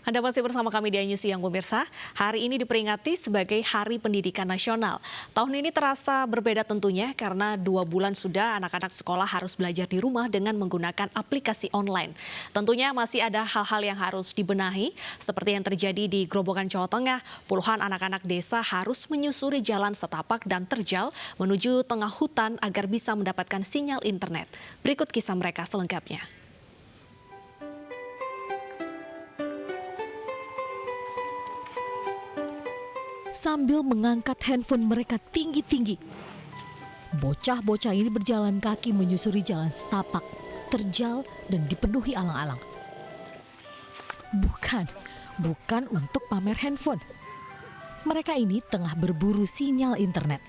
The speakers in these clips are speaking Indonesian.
Anda masih bersama kami di iNews Siang pemirsa. Hari ini diperingati sebagai Hari Pendidikan Nasional. Tahun ini terasa berbeda tentunya karena 2 bulan sudah anak-anak sekolah harus belajar di rumah dengan menggunakan aplikasi online. Tentunya masih ada hal-hal yang harus dibenahi seperti yang terjadi di Grobogan, Jawa Tengah. Puluhan anak-anak desa harus menyusuri jalan setapak dan terjal menuju tengah hutan agar bisa mendapatkan sinyal internet. Berikut kisah mereka selengkapnya. Sambil mengangkat handphone mereka tinggi-tinggi, bocah-bocah ini berjalan kaki menyusuri jalan setapak, terjal dan dipenuhi alang-alang. Bukan untuk pamer handphone. Mereka ini tengah berburu sinyal internet.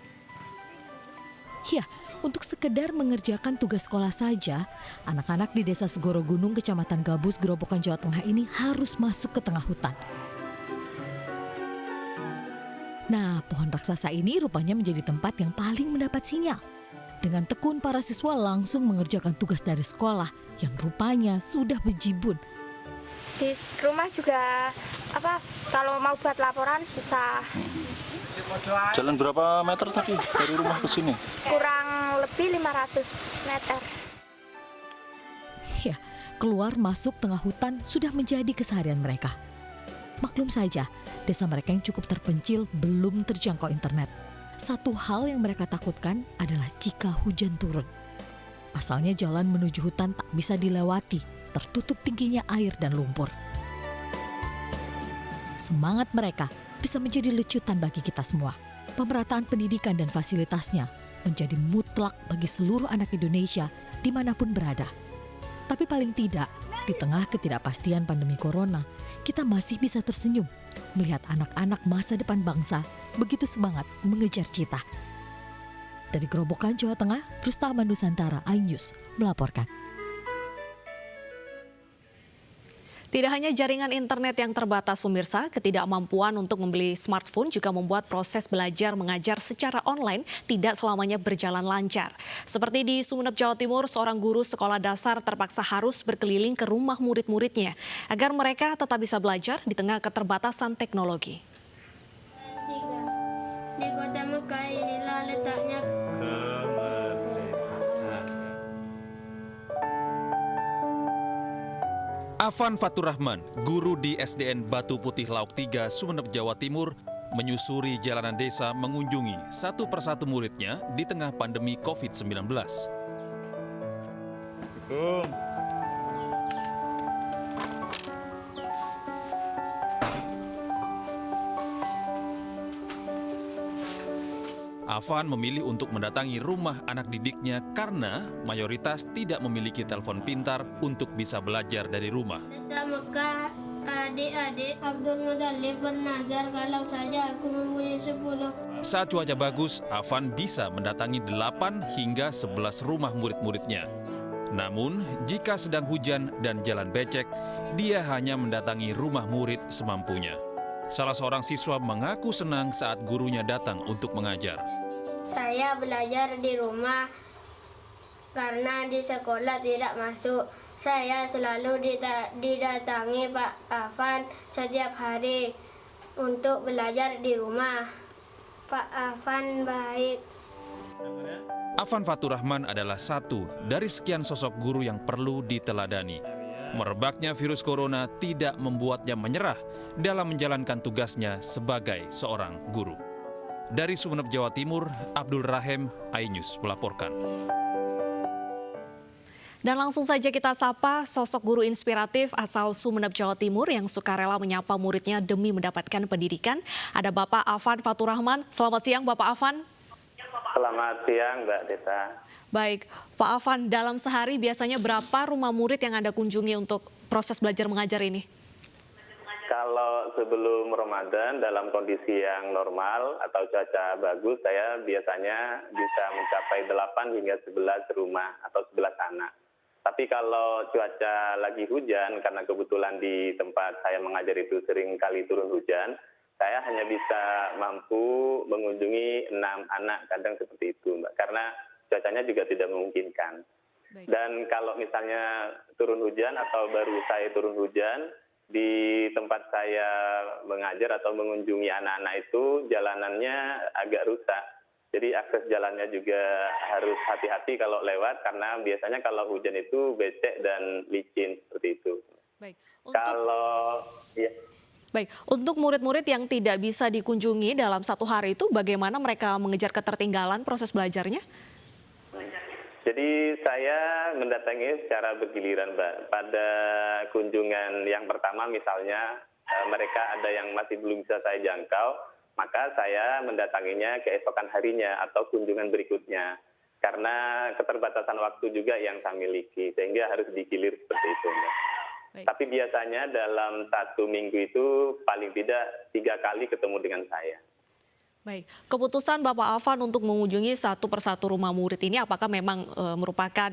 Ya, untuk sekedar mengerjakan tugas sekolah saja, anak-anak di Desa Segoro Gunung, Kecamatan Gabus, Grobogan, Jawa Tengah ini harus masuk ke tengah hutan. Nah, pohon raksasa ini rupanya menjadi tempat yang paling mendapat sinyal. Dengan tekun, para siswa langsung mengerjakan tugas dari sekolah yang rupanya sudah bejibun. Di rumah juga kalau mau buat laporan susah. Jalan berapa meter tadi dari rumah ke sini? Kurang lebih 500 meter. Ya, keluar masuk tengah hutan sudah menjadi keseharian mereka. Maklum saja, desa mereka yang cukup terpencil belum terjangkau internet. Satu hal yang mereka takutkan adalah jika hujan turun. Pasalnya jalan menuju hutan tak bisa dilewati, tertutup tingginya air dan lumpur. Semangat mereka bisa menjadi lecutan bagi kita semua. Pemerataan pendidikan dan fasilitasnya menjadi mutlak bagi seluruh anak Indonesia dimanapun berada. Tapi paling tidak, di tengah ketidakpastian pandemi corona, kita masih bisa tersenyum melihat anak-anak masa depan bangsa begitu semangat mengejar cita. Dari Grobogan, Jawa Tengah, Rustama Nusantara, iNews melaporkan. Tidak hanya jaringan internet yang terbatas pemirsa, ketidakmampuan untuk membeli smartphone juga membuat proses belajar mengajar secara online tidak selamanya berjalan lancar. Seperti di Sumeneb, Jawa Timur, seorang guru sekolah dasar terpaksa harus berkeliling ke rumah murid-muridnya agar mereka tetap bisa belajar di tengah keterbatasan teknologi. Di Kota Mekah inilah letaknya Afan Faturrahman, guru di SDN Batu Putih Lauk 3, Sumeneb, Jawa Timur, menyusuri jalanan desa mengunjungi satu persatu muridnya di tengah pandemi COVID-19. Afan memilih untuk mendatangi rumah anak didiknya karena mayoritas tidak memiliki telepon pintar untuk bisa belajar dari rumah. Kota Mekah, adik-adik Abdul Muthalib bernazar kalau saja aku mempunyai 10. Saat cuaca bagus, Afan bisa mendatangi 8 hingga 11 rumah murid-muridnya. Namun, jika sedang hujan dan jalan becek, dia hanya mendatangi rumah murid semampunya. Salah seorang siswa mengaku senang saat gurunya datang untuk mengajar. Saya belajar di rumah karena di sekolah tidak masuk. Saya selalu didatangi Pak Afan setiap hari untuk belajar di rumah. Pak Afan baik. Afan Faturrahman adalah satu dari sekian sosok guru yang perlu diteladani. Merebaknya virus corona tidak membuatnya menyerah dalam menjalankan tugasnya sebagai seorang guru. Dari Sumeneb, Jawa Timur, Abdul Rahim, iNews melaporkan. Dan langsung saja kita sapa sosok guru inspiratif asal Sumeneb, Jawa Timur yang sukarela menyapa muridnya demi mendapatkan pendidikan. Ada Bapak Afan Faturrahman. Selamat siang Bapak Afan. Selamat siang Mbak Deta. Baik, Pak Afan, dalam sehari biasanya berapa rumah murid yang Anda kunjungi untuk proses belajar mengajar ini? Kalau sebelum Ramadan dalam kondisi yang normal atau cuaca bagus, saya biasanya bisa mencapai 8 hingga 11 rumah atau 11 anak. Tapi kalau cuaca lagi hujan, karena kebetulan di tempat saya mengajar itu sering kali turun hujan, saya hanya bisa mampu mengunjungi 6 anak, kadang seperti itu, Mbak. Karena cuacanya juga tidak memungkinkan. Baik. Dan kalau misalnya turun hujan atau baru saya turun hujan, di tempat saya mengajar atau mengunjungi anak-anak itu jalanannya agak rusak. Jadi akses jalannya juga harus hati-hati kalau lewat karena biasanya kalau hujan itu becek dan licin seperti itu. Baik. Baik, untuk murid-murid yang tidak bisa dikunjungi dalam satu hari itu bagaimana mereka mengejar ketertinggalan proses belajarnya? Jadi saya mendatangi secara bergiliran, Mbak. Pada kunjungan yang pertama misalnya mereka ada yang masih belum bisa saya jangkau, maka saya mendatanginya keesokan harinya atau kunjungan berikutnya. Karena keterbatasan waktu juga yang saya miliki, sehingga harus digilir seperti itu, Mbak. Baik. Tapi biasanya dalam 1 minggu itu paling tidak 3 kali ketemu dengan saya. Baik, keputusan Bapak Afan untuk mengunjungi satu persatu rumah murid ini apakah memang merupakan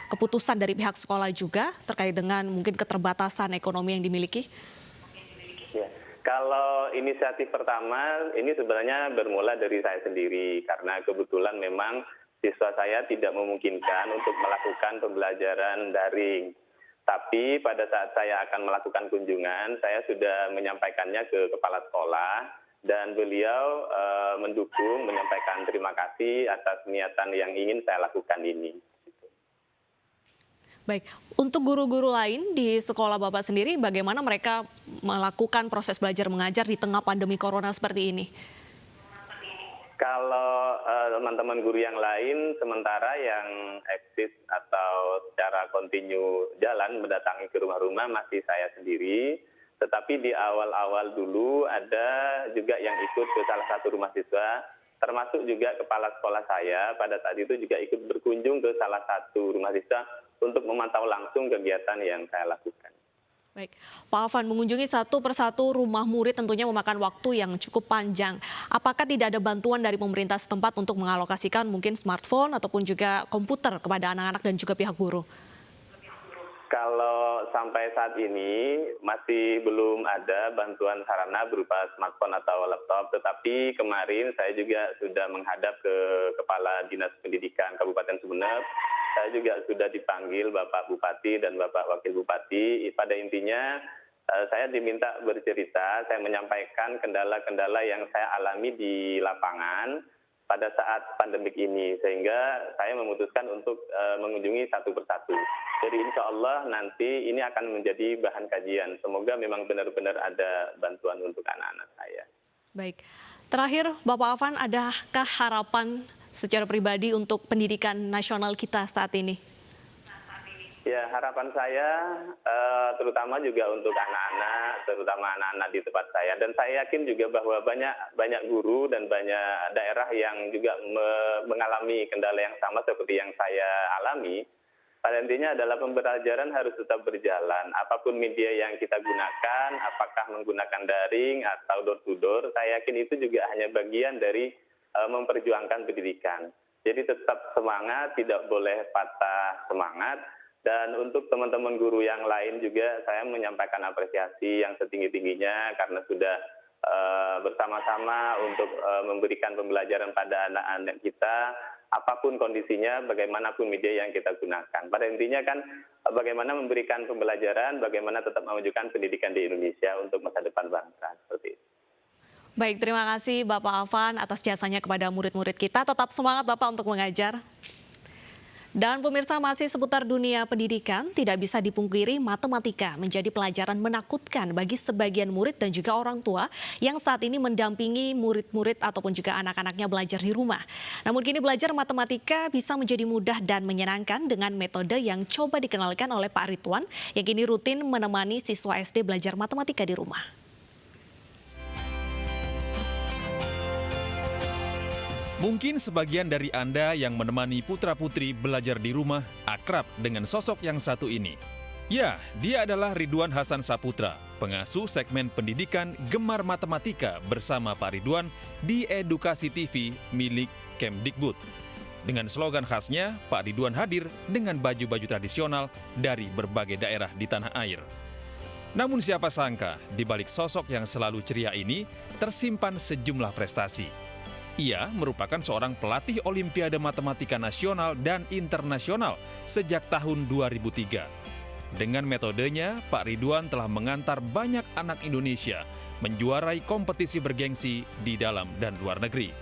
keputusan dari pihak sekolah juga terkait dengan mungkin keterbatasan ekonomi yang dimiliki? Ya, kalau inisiatif pertama ini sebenarnya bermula dari saya sendiri karena kebetulan memang siswa saya tidak memungkinkan untuk melakukan pembelajaran daring. Tapi pada saat saya akan melakukan kunjungan, saya sudah menyampaikannya ke kepala sekolah. Dan beliau mendukung, menyampaikan terima kasih atas niatan yang ingin saya lakukan ini. Baik, untuk guru-guru lain di sekolah Bapak sendiri, bagaimana mereka melakukan proses belajar mengajar di tengah pandemi corona seperti ini? Kalau teman-teman guru yang lain, sementara yang eksis atau secara kontinu jalan mendatangi ke rumah-rumah masih saya sendiri. Tetapi di awal-awal dulu ada juga yang ikut ke salah satu rumah siswa, termasuk juga kepala sekolah saya pada saat itu juga ikut berkunjung ke salah satu rumah siswa untuk memantau langsung kegiatan yang saya lakukan. Baik, Pak Afan, mengunjungi satu persatu rumah murid tentunya memakan waktu yang cukup panjang. Apakah tidak ada bantuan dari pemerintah setempat untuk mengalokasikan mungkin smartphone ataupun juga komputer kepada anak-anak dan juga pihak guru? Kalau sampai saat ini masih belum ada bantuan sarana berupa smartphone atau laptop, tetapi kemarin saya juga sudah menghadap ke Kepala Dinas Pendidikan Kabupaten Sumeneb. Saya juga sudah dipanggil Bapak Bupati dan Bapak Wakil Bupati. Pada intinya saya diminta bercerita, saya menyampaikan kendala-kendala yang saya alami di lapangan pada saat pandemik ini, sehingga saya memutuskan untuk mengunjungi satu persatu. Jadi insya Allah nanti ini akan menjadi bahan kajian. Semoga memang benar-benar ada bantuan untuk anak-anak saya. Baik, terakhir Bapak Afan, adakah harapan secara pribadi untuk pendidikan nasional kita saat ini? Ya, harapan saya terutama juga untuk anak-anak, terutama anak-anak di tempat saya. Dan saya yakin juga bahwa banyak guru dan banyak daerah yang juga mengalami kendala yang sama seperti yang saya alami. Pada intinya adalah pembelajaran harus tetap berjalan. Apapun media yang kita gunakan, apakah menggunakan daring atau door to door, saya yakin itu juga hanya bagian dari memperjuangkan pendidikan. Jadi tetap semangat, tidak boleh patah semangat. Dan untuk teman-teman guru yang lain juga saya menyampaikan apresiasi yang setinggi-tingginya karena sudah bersama-sama untuk memberikan pembelajaran pada anak-anak kita, apapun kondisinya, bagaimanapun media yang kita gunakan. Pada intinya kan bagaimana memberikan pembelajaran, bagaimana tetap mewujudkan pendidikan di Indonesia untuk masa depan bangsa, seperti itu. Baik, terima kasih Bapak Afan atas jasanya kepada murid-murid kita. Tetap semangat Bapak untuk mengajar. Dan pemirsa, masih seputar dunia pendidikan, tidak bisa dipungkiri matematika menjadi pelajaran menakutkan bagi sebagian murid dan juga orang tua yang saat ini mendampingi murid-murid ataupun juga anak-anaknya belajar di rumah. Namun kini belajar matematika bisa menjadi mudah dan menyenangkan dengan metode yang coba dikenalkan oleh Pak Ridwan yang kini rutin menemani siswa SD belajar matematika di rumah. Mungkin sebagian dari Anda yang menemani putra-putri belajar di rumah akrab dengan sosok yang satu ini. Ya, dia adalah Ridwan Hasan Saputra, pengasuh segmen pendidikan Gemar Matematika bersama Pak Ridwan di Edukasi TV milik Kemdikbud. Dengan slogan khasnya, Pak Ridwan hadir dengan baju-baju tradisional dari berbagai daerah di tanah air. Namun siapa sangka, di balik sosok yang selalu ceria ini tersimpan sejumlah prestasi. Ia merupakan seorang pelatih Olimpiade Matematika Nasional dan Internasional sejak tahun 2003. Dengan metodenya, Pak Ridwan telah mengantar banyak anak Indonesia menjuarai kompetisi bergengsi di dalam dan luar negeri.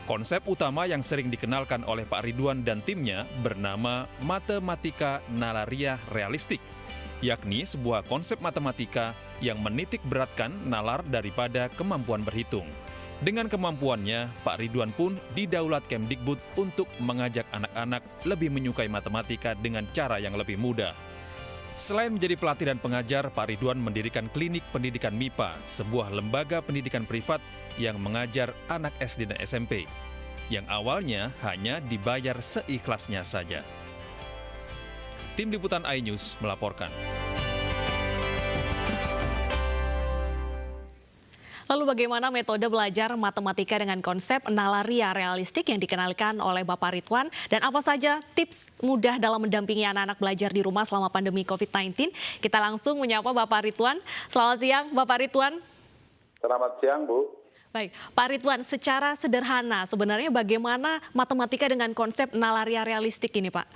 Konsep utama yang sering dikenalkan oleh Pak Ridwan dan timnya bernama matematika nalaria realistik, yakni sebuah konsep matematika yang menitik beratkan nalar daripada kemampuan berhitung. Dengan kemampuannya, Pak Ridwan pun didaulat Kemdikbud untuk mengajak anak-anak lebih menyukai matematika dengan cara yang lebih mudah. Selain menjadi pelatih dan pengajar, Pak Ridwan mendirikan klinik pendidikan MIPA, sebuah lembaga pendidikan privat yang mengajar anak SD dan SMP, yang awalnya hanya dibayar seikhlasnya saja. Tim Liputan iNews melaporkan. Lalu bagaimana metode belajar matematika dengan konsep nalaria realistik yang dikenalkan oleh Bapak Ridwan? Dan apa saja tips mudah dalam mendampingi anak-anak belajar di rumah selama pandemi COVID-19? Kita langsung menyapa Bapak Ridwan. Selamat siang Bapak Ridwan. Selamat siang, Bu. Baik, Pak Ridwan, secara sederhana sebenarnya bagaimana matematika dengan konsep nalaria realistik ini, Pak?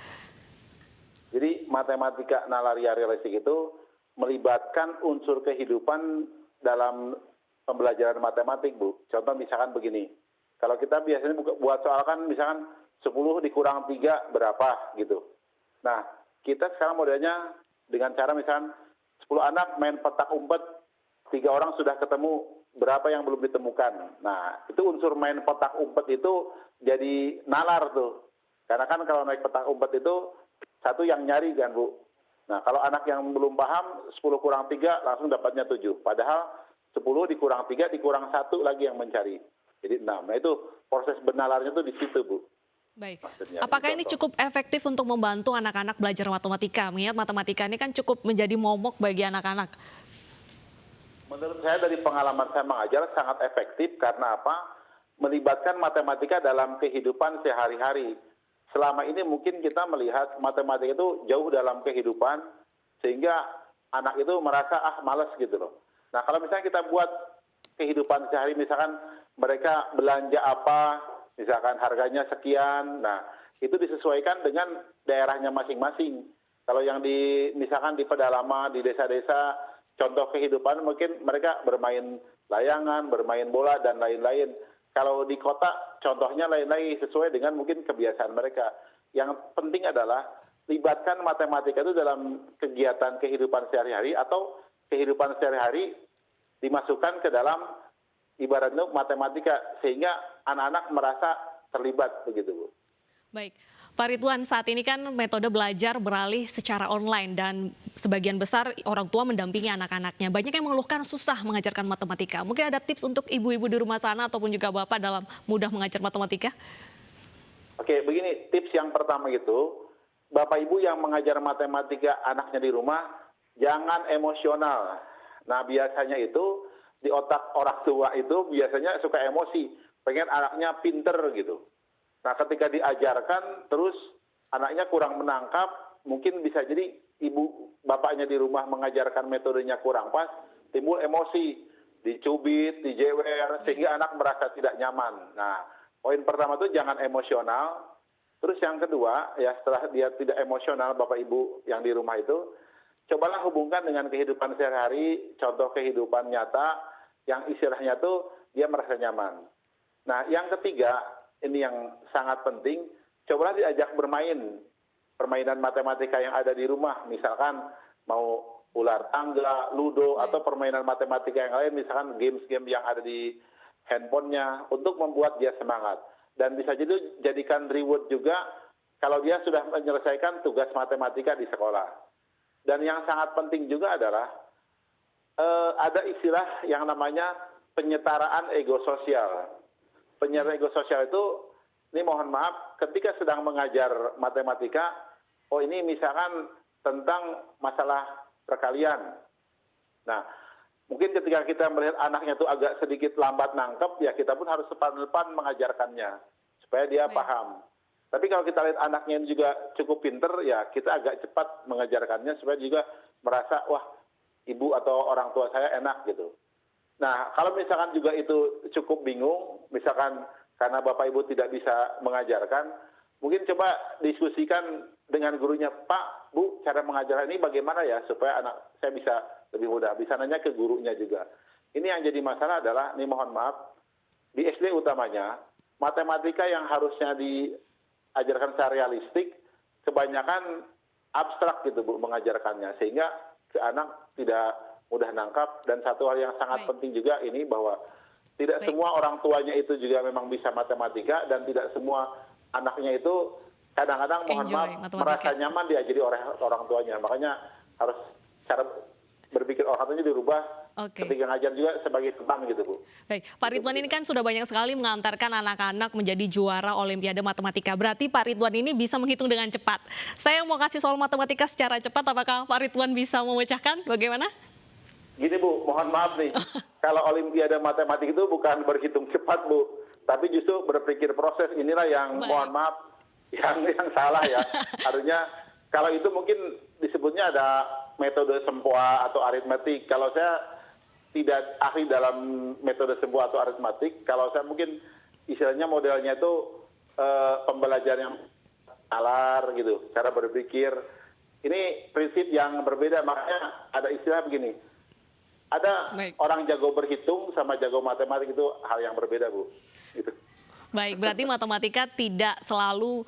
Jadi matematika nalaria realistik itu melibatkan unsur kehidupan dalam pembelajaran matematik, Bu. Contoh misalkan begini, kalau kita biasanya buat soal kan misalkan 10 dikurang 3 berapa gitu. Nah, kita sekarang modelnya dengan cara misalkan 10 anak main petak umpet, 3 orang sudah ketemu, berapa yang belum ditemukan. Nah, itu unsur main petak umpet itu jadi nalar tuh. Karena kan kalau naik petak umpet itu satu yang nyari kan, Bu. Nah, kalau anak yang belum paham 10 kurang 3 langsung dapatnya 7. Padahal 10 dikurang 3 dikurang 1 lagi yang mencari. Jadi 6. Nah, itu proses benalarnya tuh di situ, Bu. Baik. Maksudnya, apakah ini cukup efektif untuk membantu anak-anak belajar matematika? Mengingat matematika ini kan cukup menjadi momok bagi anak-anak. Menurut saya dari pengalaman saya mengajar sangat efektif karena apa? Melibatkan matematika dalam kehidupan sehari-hari. Selama ini mungkin kita melihat matematika itu jauh dalam kehidupan sehingga anak itu merasa malas gitu loh. Nah, kalau misalnya kita buat kehidupan sehari, misalkan mereka belanja apa, misalkan harganya sekian, nah itu disesuaikan dengan daerahnya masing-masing. Kalau yang misalkan di pedalaman, di desa-desa, contoh kehidupan mungkin mereka bermain layangan, bermain bola, dan lain-lain. Kalau di kota, contohnya lain-lain sesuai dengan mungkin kebiasaan mereka. Yang penting adalah libatkan matematika itu dalam kegiatan kehidupan sehari-hari atau kehidupan sehari-hari dimasukkan ke dalam ibaratnya matematika sehingga anak-anak merasa terlibat begitu, Bu. Baik, Pak Ridwan, saat ini kan metode belajar beralih secara online dan sebagian besar orang tua mendampingi anak-anaknya. Banyak yang mengeluhkan susah mengajarkan matematika. Mungkin ada tips untuk ibu-ibu di rumah sana ataupun juga bapak dalam mudah mengajar matematika? Oke, begini tips yang pertama gitu, bapak ibu yang mengajar matematika anaknya di rumah jangan emosional. Nah, biasanya itu di otak orang tua itu biasanya suka emosi, pengen anaknya pinter gitu. Nah, ketika diajarkan terus anaknya kurang menangkap, mungkin bisa jadi ibu bapaknya di rumah mengajarkan metodenya kurang pas, timbul emosi, dicubit, dijewer, sehingga anak merasa tidak nyaman. Nah, poin pertama itu jangan emosional. Terus yang kedua, ya setelah dia tidak emosional bapak ibu yang di rumah itu, cobalah hubungkan dengan kehidupan sehari-hari, contoh kehidupan nyata yang istilahnya tuh dia merasa nyaman. Nah, yang ketiga, ini yang sangat penting, cobalah diajak bermain. Permainan matematika yang ada di rumah, misalkan mau ular tangga, ludo, atau permainan matematika yang lain, misalkan games-game yang ada di handphonenya, untuk membuat dia semangat. Dan bisa jadikan reward juga kalau dia sudah menyelesaikan tugas matematika di sekolah. Dan yang sangat penting juga adalah ada istilah yang namanya penyetaraan ego sosial. Penyetaraan ego sosial itu, ini mohon maaf, ketika sedang mengajar matematika, ini misalkan tentang masalah perkalian. Nah, mungkin ketika kita melihat anaknya itu agak sedikit lambat nangkep, ya kita pun harus depan mengajarkannya, supaya dia paham. Tapi kalau kita lihat anaknya juga cukup pinter, ya kita agak cepat mengajarkannya supaya juga merasa, wah ibu atau orang tua saya enak gitu. Nah, kalau misalkan juga itu cukup bingung, misalkan karena bapak ibu tidak bisa mengajarkan, mungkin coba diskusikan dengan gurunya, Pak, Bu, cara mengajar ini bagaimana ya supaya anak saya bisa lebih mudah. Bisa nanya ke gurunya juga. Ini yang jadi masalah adalah, ini mohon maaf, di SD utamanya, matematika yang harusnya diajarkan secara realistik, kebanyakan abstrak gitu Bu mengajarkannya. Sehingga ke anak tidak mudah nangkap. Dan satu hal yang sangat penting juga ini bahwa tidak semua orang tuanya itu juga memang bisa matematika, dan tidak semua anaknya itu kadang-kadang mohon maaf merasa nyaman diajari oleh orang tuanya. Makanya harus cara berpikir orang tuanya dirubah ketika ngajar juga sebagai teman gitu Bu. Baik, Pak Ridwan ini kan sudah banyak sekali mengantarkan anak-anak menjadi juara Olimpiade Matematika. Berarti Pak Ridwan ini bisa menghitung dengan cepat. Saya mau kasih soal matematika secara cepat, apakah Pak Ridwan bisa memecahkan? Bagaimana? Gini Bu, mohon maaf nih, kalau Olimpiade Matematika itu bukan berhitung cepat Bu, tapi justru berpikir proses. Inilah yang mohon maaf yang salah ya. Harusnya kalau itu mungkin disebutnya ada metode sempoa atau aritmetik. Kalau saya tidak ahli dalam metode sempoa atau aritmetik, kalau saya mungkin istilahnya modelnya itu pembelajaran yang nalar gitu, cara berpikir. Ini prinsip yang berbeda, makanya ada istilah begini. Ada orang jago berhitung sama jago matematik itu hal yang berbeda Bu. Gitu. Baik, berarti matematika tidak selalu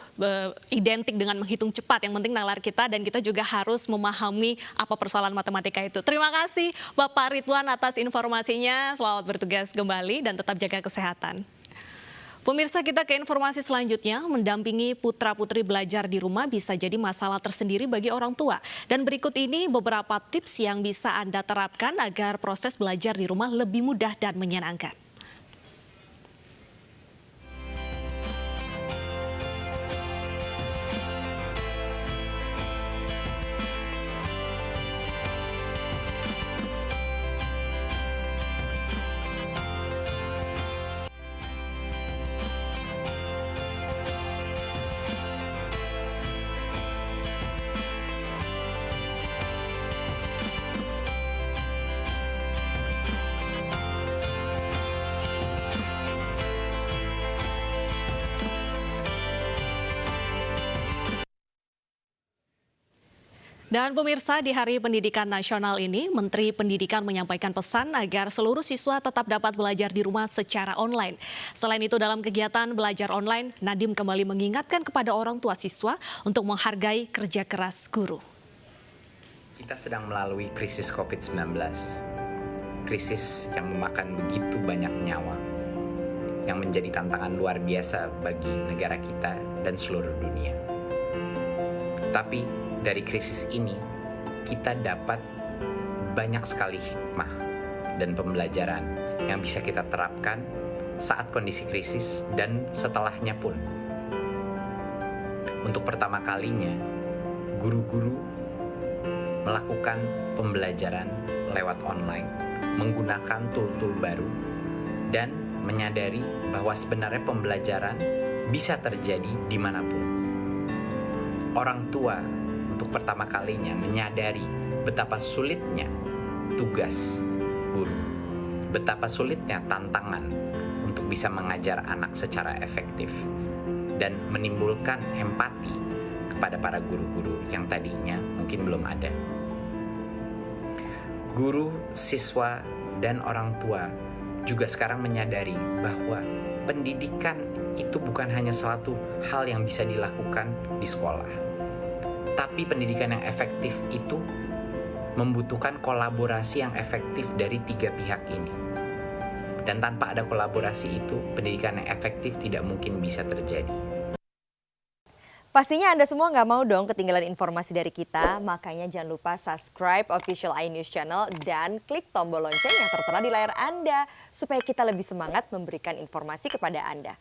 identik dengan menghitung cepat. Yang penting nalar kita, dan kita juga harus memahami apa persoalan matematika itu. Terima kasih Bapak Ridwan atas informasinya. Selamat bertugas kembali dan tetap jaga kesehatan. Pemirsa, kita ke informasi selanjutnya. Mendampingi putra-putri belajar di rumah bisa jadi masalah tersendiri bagi orang tua. Dan berikut ini beberapa tips yang bisa Anda terapkan agar proses belajar di rumah lebih mudah dan menyenangkan. Dan pemirsa, di Hari Pendidikan Nasional ini, Menteri Pendidikan menyampaikan pesan agar seluruh siswa tetap dapat belajar di rumah secara online. Selain itu, dalam kegiatan belajar online, Nadiem kembali mengingatkan kepada orang tua siswa untuk menghargai kerja keras guru. Kita sedang melalui krisis COVID-19, krisis yang memakan begitu banyak nyawa, yang menjadi tantangan luar biasa bagi negara kita dan seluruh dunia. Tapi dari krisis ini, kita dapat banyak sekali hikmah dan pembelajaran yang bisa kita terapkan saat kondisi krisis dan setelahnya pun. Untuk pertama kalinya, guru-guru melakukan pembelajaran lewat online, menggunakan tool-tool baru, dan menyadari bahwa sebenarnya pembelajaran bisa terjadi dimanapun. Orang tua untuk pertama kalinya menyadari betapa sulitnya tugas guru, betapa sulitnya tantangan untuk bisa mengajar anak secara efektif, dan menimbulkan empati kepada para guru-guru yang tadinya mungkin belum ada. Guru, siswa, dan orang tua juga sekarang menyadari bahwa pendidikan itu bukan hanya suatu hal yang bisa dilakukan di sekolah. Tapi pendidikan yang efektif itu membutuhkan kolaborasi yang efektif dari tiga pihak ini. Dan tanpa ada kolaborasi itu, pendidikan yang efektif tidak mungkin bisa terjadi. Pastinya Anda semua nggak mau dong ketinggalan informasi dari kita, makanya jangan lupa subscribe Official iNews Channel dan klik tombol lonceng yang tertera di layar Anda, supaya kita lebih semangat memberikan informasi kepada Anda.